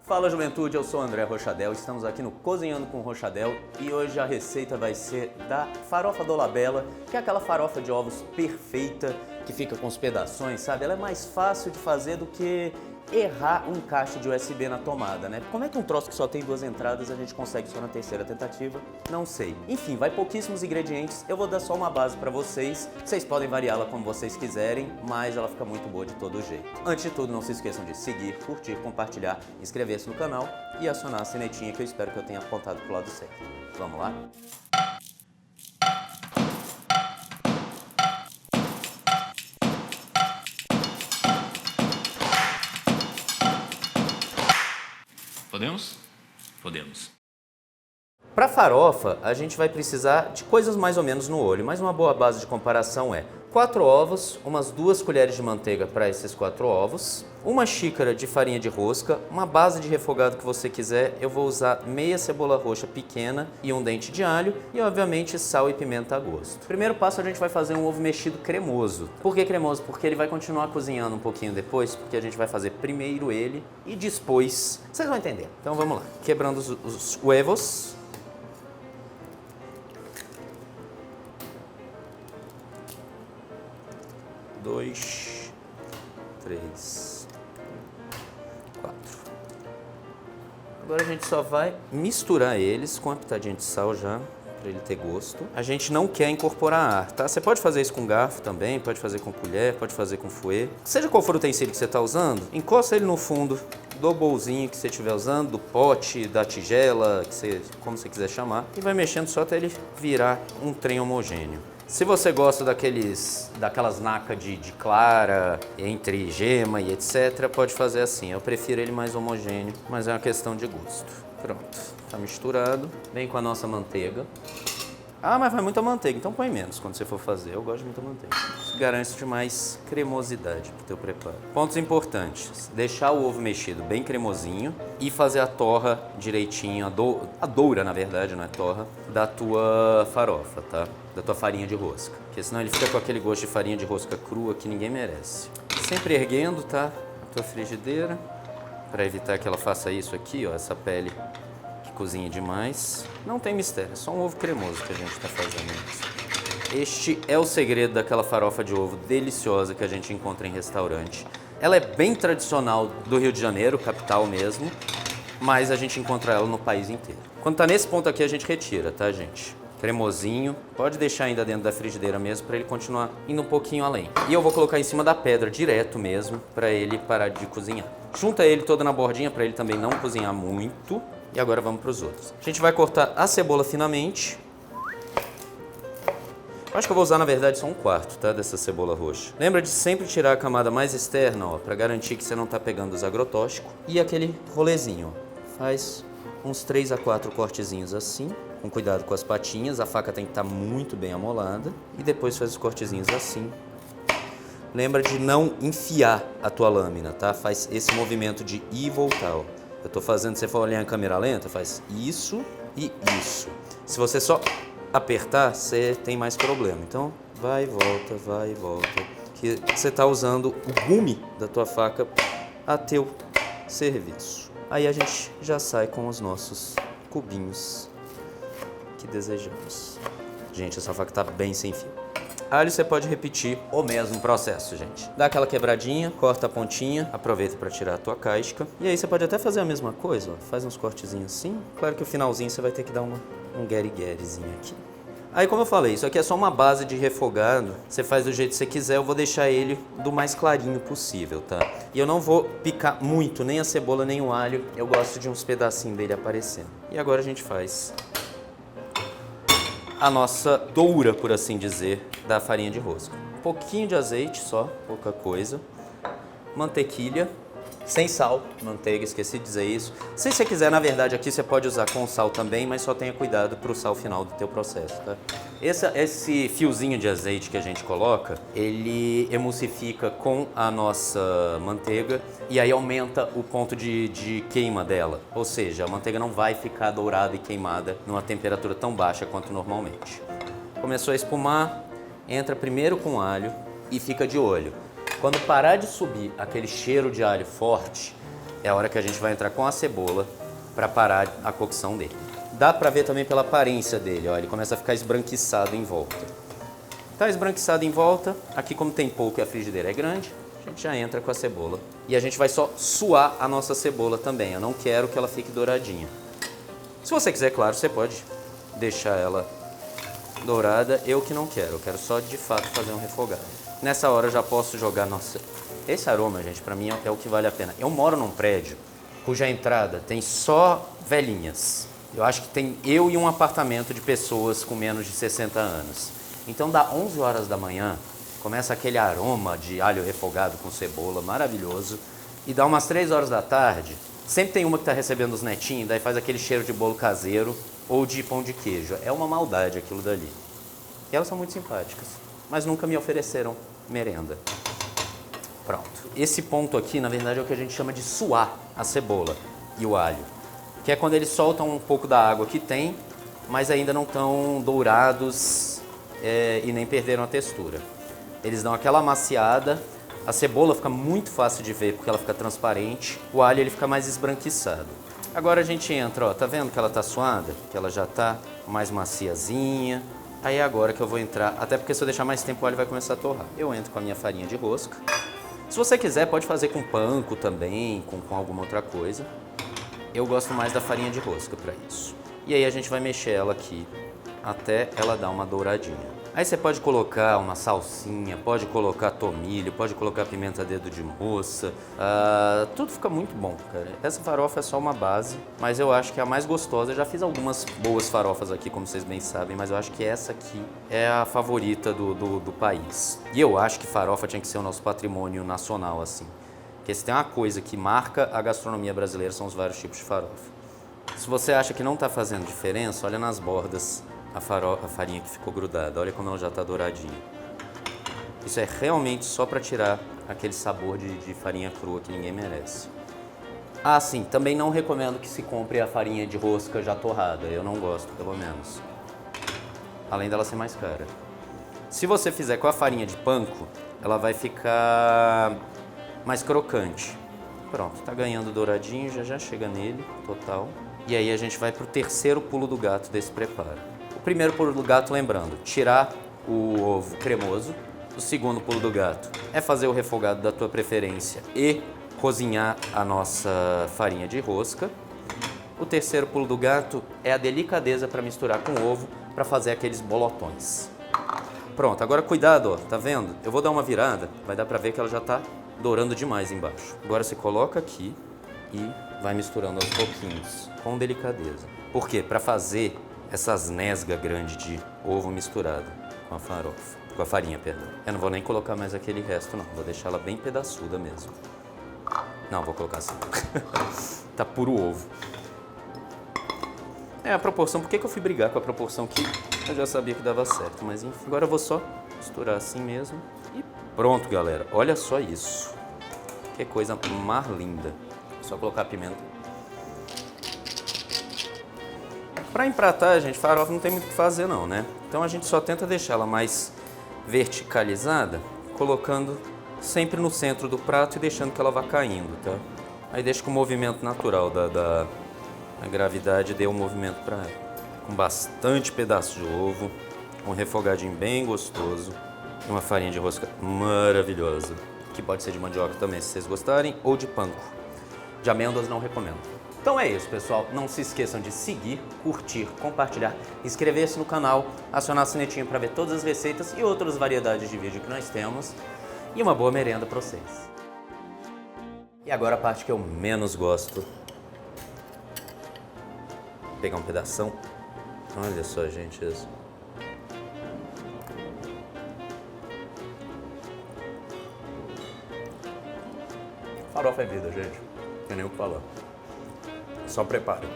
Fala juventude, eu sou o André Rochadel, estamos aqui no Cozinhando com Rochadel e hoje a receita vai ser da farofa Dolabella, que é aquela farofa de ovos perfeita, que fica com os pedaços, sabe? Ela é mais fácil de fazer do que errar um caixa de USB na tomada, né? Como é que um troço que só tem 2 entradas a gente consegue só na terceira tentativa? Não sei. Enfim, vai pouquíssimos ingredientes, eu vou dar só uma base pra vocês. Vocês podem variá-la como vocês quiserem, mas ela fica muito boa de todo jeito. Antes de tudo, não se esqueçam de seguir, curtir, compartilhar, inscrever-se no canal e acionar a sinetinha que eu espero que eu tenha apontado pro lado certo. Vamos lá? Podemos? Podemos. Para farofa, a gente vai precisar de coisas mais ou menos no olho, mas uma boa base de comparação é 4 ovos, umas 2 colheres de manteiga para esses 4 ovos, uma xícara de farinha de rosca, uma base de refogado que você quiser, eu vou usar meia cebola roxa pequena e um dente de alho e, obviamente, sal e pimenta a gosto. Primeiro passo, a gente vai fazer um ovo mexido cremoso. Por que cremoso? Porque ele vai continuar cozinhando um pouquinho depois, porque a gente vai fazer primeiro ele e depois... Vocês vão entender. Então vamos lá. Quebrando os huevos. Dois, 3, 4. Agora a gente só vai misturar eles com uma pitadinha de sal já, para ele ter gosto. A gente não quer incorporar ar, tá? Você pode fazer isso com garfo também, pode fazer com colher, pode fazer com fouet. Seja qual for o utensílio que você está usando, encosta ele no fundo do bolzinho que você estiver usando, do pote, da tigela, como você quiser chamar, e vai mexendo só até ele virar um trem homogêneo. Se você gosta daquelas nacas de clara, entre gema e etc, pode fazer assim. Eu prefiro ele mais homogêneo, mas é uma questão de gosto. Pronto, tá misturado. Vem com a nossa manteiga. Ah, mas vai muita manteiga, então põe menos quando você for fazer. Eu gosto de muita manteiga. Isso garante mais cremosidade pro teu preparo. Pontos importantes: deixar o ovo mexido bem cremosinho e fazer a torra direitinho, a doura, na verdade, não é torra, da tua farofa, tá? Da tua farinha de rosca. Porque senão ele fica com aquele gosto de farinha de rosca crua que ninguém merece. Sempre erguendo, tá? A tua frigideira, para evitar que ela faça isso aqui, ó, essa pele que cozinha demais. Não tem mistério, é só um ovo cremoso que a gente está fazendo. Este é o segredo daquela farofa de ovo deliciosa que a gente encontra em restaurante. Ela é bem tradicional do Rio de Janeiro, capital mesmo, mas a gente encontra ela no país inteiro. Quando tá nesse ponto aqui, a gente retira, tá, gente? Cremosinho, pode deixar ainda dentro da frigideira mesmo para ele continuar indo um pouquinho além. E eu vou colocar em cima da pedra direto mesmo para ele parar de cozinhar. Junta ele todo na bordinha para ele também não cozinhar muito. E agora vamos para os outros. A gente vai cortar a cebola finamente. Acho que eu vou usar, na verdade, só 1/4, tá, dessa cebola roxa. Lembra de sempre tirar a camada mais externa, ó, para garantir que você não tá pegando os agrotóxicos. E aquele rolezinho, ó. Faz uns 3 a 4 cortezinhos assim. Com cuidado com as patinhas, a faca tem que estar muito bem amolada. E depois faz os cortezinhos assim. Lembra de não enfiar a tua lâmina, tá? Faz esse movimento de ir e voltar, ó. Eu tô fazendo, se você for olhar em câmera lenta, faz isso e isso. Se você só apertar, você tem mais problema. Então, vai e volta, vai e volta. Que você tá usando o gume da tua faca a teu serviço. Aí a gente já sai com os nossos cubinhos que desejamos. Gente, essa faca tá bem sem fio. Alho você pode repetir o mesmo processo, gente. Dá aquela quebradinha, corta a pontinha, aproveita para tirar a tua casca. E aí você pode até fazer a mesma coisa, ó. Faz uns cortezinhos assim. Claro que o finalzinho você vai ter que dar um gueri-guerizinho aqui. Aí, como eu falei, isso aqui é só uma base de refogado. Você faz do jeito que você quiser, eu vou deixar ele do mais clarinho possível, tá? E eu não vou picar muito, nem a cebola, nem o alho. Eu gosto de uns pedacinhos dele aparecendo. E agora a gente faz a nossa doura, por assim dizer, da farinha de rosca. Um pouquinho de azeite só, pouca coisa. Mantequilha, sem sal, manteiga, esqueci de dizer isso. Se você quiser, na verdade, aqui você pode usar com sal também, mas só tenha cuidado pro sal final do teu processo, tá? Esse fiozinho de azeite que a gente coloca, ele emulsifica com a nossa manteiga e aí aumenta o ponto de queima dela. Ou seja, a manteiga não vai ficar dourada e queimada numa temperatura tão baixa quanto normalmente. Começou a espumar, entra primeiro com alho e fica de olho. Quando parar de subir aquele cheiro de alho forte, é a hora que a gente vai entrar com a cebola para parar a cocção dele. Dá para ver também pela aparência dele, ó, ele começa a ficar esbranquiçado em volta. Tá esbranquiçado em volta, aqui como tem pouco e a frigideira é grande, a gente já entra com a cebola. E a gente vai só suar a nossa cebola também, eu não quero que ela fique douradinha. Se você quiser, claro, você pode deixar ela dourada, eu que não quero, eu quero só de fato fazer um refogado. Nessa hora eu já posso jogar, nossa, esse aroma, gente, pra mim é o que vale a pena. Eu moro num prédio cuja entrada tem só velhinhas. Eu acho que tem eu e um apartamento de pessoas com menos de 60 anos. Então dá 11 horas da manhã, começa aquele aroma de alho refogado com cebola maravilhoso. E dá umas 3 horas da tarde, sempre tem uma que está recebendo os netinhos, daí faz aquele cheiro de bolo caseiro ou de pão de queijo. É uma maldade aquilo dali. E elas são muito simpáticas, mas nunca me ofereceram merenda. Pronto. Esse ponto aqui, na verdade, é o que a gente chama de suar a cebola e o alho. Que é quando eles soltam um pouco da água que tem, mas ainda não estão dourados e nem perderam a textura. Eles dão aquela amaciada, a cebola fica muito fácil de ver porque ela fica transparente, o alho ele fica mais esbranquiçado. Agora a gente entra, ó, tá vendo que ela tá suada? Que ela já tá mais maciazinha. Aí é agora que eu vou entrar, até porque se eu deixar mais tempo o alho vai começar a torrar. Eu entro com a minha farinha de rosca. Se você quiser pode fazer com panko também, com alguma outra coisa. Eu gosto mais da farinha de rosca para isso. E aí a gente vai mexer ela aqui até ela dar uma douradinha. Aí você pode colocar uma salsinha, pode colocar tomilho, pode colocar pimenta dedo de moça. Tudo fica muito bom, cara. Essa farofa é só uma base, mas eu acho que é a mais gostosa. Eu já fiz algumas boas farofas aqui, como vocês bem sabem, mas eu acho que essa aqui é a favorita do país. E eu acho que farofa tinha que ser o nosso patrimônio nacional, assim. Porque se tem uma coisa que marca a gastronomia brasileira, são os vários tipos de farofa. Se você acha que não está fazendo diferença, olha nas bordas a farinha que ficou grudada. Olha como ela já está douradinha. Isso é realmente só para tirar aquele sabor de farinha crua que ninguém merece. Ah, sim, também não recomendo que se compre a farinha de rosca já torrada. Eu não gosto, pelo menos. Além dela ser mais cara. Se você fizer com a farinha de panko, ela vai ficar mais crocante. Pronto, tá ganhando douradinho, já chega nele, total. E aí a gente vai pro terceiro pulo do gato desse preparo. O primeiro pulo do gato, lembrando, tirar o ovo cremoso. O segundo pulo do gato é fazer o refogado da tua preferência e cozinhar a nossa farinha de rosca. O terceiro pulo do gato é a delicadeza para misturar com o ovo para fazer aqueles bolotões. Pronto, agora cuidado, ó, tá vendo? Eu vou dar uma virada, vai dar para ver que ela já tá dourando demais embaixo. Agora você coloca aqui e vai misturando aos pouquinhos, com delicadeza. Por quê? Para fazer essas nesgas grandes de ovo misturado com a farofa, com a farinha, perdão. Eu não vou nem colocar mais aquele resto, não. Vou deixar ela bem pedaçuda mesmo. Não, vou colocar assim. Tá puro ovo. É a proporção. Por que eu fui brigar com a proporção que eu já sabia que dava certo? Mas enfim, agora eu vou só misturar assim mesmo. E pronto, galera. Olha só isso. Que coisa mais linda. Só colocar pimenta. Para empratar, gente, farofa não tem muito o que fazer não, né? Então a gente só tenta deixar ela mais verticalizada, colocando sempre no centro do prato e deixando que ela vá caindo, tá? Aí deixa que o movimento natural da gravidade dê um movimento para ela. Com bastante pedaço de ovo, um refogadinho bem gostoso e uma farinha de rosca maravilhosa, que pode ser de mandioca também, se vocês gostarem, ou de panko. De amêndoas não recomendo. Então é isso, pessoal. Não se esqueçam de seguir, curtir, compartilhar, inscrever-se no canal, acionar a sinetinha para ver todas as receitas e outras variedades de vídeo que nós temos. E uma boa merenda para vocês. E agora a parte que eu menos gosto. Vou pegar um pedação. Olha só, gente, isso. Farofa é vida, gente. Não tem nem o que falar. Só preparo.